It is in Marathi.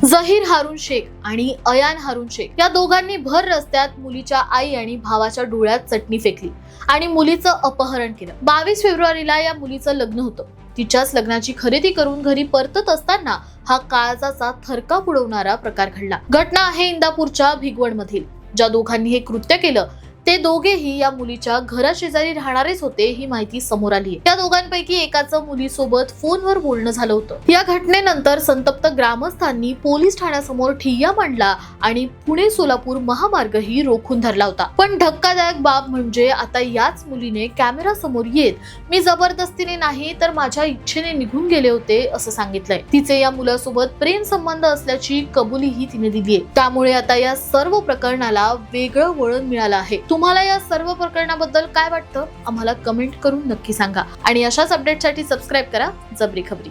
झहीर हारून शेख आणि अयान हारून शेख या दोघांनी भर रस्त्यात मुलीच्या आई आणि भावाच्या डोळ्यात चटणी फेकली आणि मुलीचं अपहरण केलं। 22 फेब्रुवारीला या मुलीचं लग्न होतं। तिच्याच लग्नाची खरेदी करून घरी परतत असताना हा काळजाचा थरकाप उडवणारा प्रकार घडला। घटना आहे इंदापूरच्या भिगवण मधील। ज्या दोघांनी हे कृत्य केलं ते दोघेही या मुलीच्या घराशेजारी राहणारेच होते, ही माहिती समोर आली। त्या दोघांपैकी एकाचं मुलीसोबत फोनवर बोलणं झालं होतं। या घटनेनंतर संतप्त ग्रामस्थांनी पोलीस ठाण्यासमोर ठिय्या मांडला आणि पुणे सोलापूर महामार्गही रोखून धरला होता। पण धक्कादायक बाब म्हणजे आता याच मुलीने कॅमेरा समोर येत मी जबरदस्तीने नाही तर माझ्या इच्छेने निघून गेले होते असं सांगितलंय। तिचे या मुलासोबत प्रेम संबंध असल्याची कबुलीही तिने दिलीये। त्यामुळे आता या सर्व प्रकरणाला वेगळं वळण मिळालं आहे। तुम्हाला या सर्व प्रकरणाबद्दल काय वाटतं आम्हाला कमेंट करून नक्की सांगा आणि अशाच अपडेटसाठी सबस्क्राइब करा जबरी खबरी।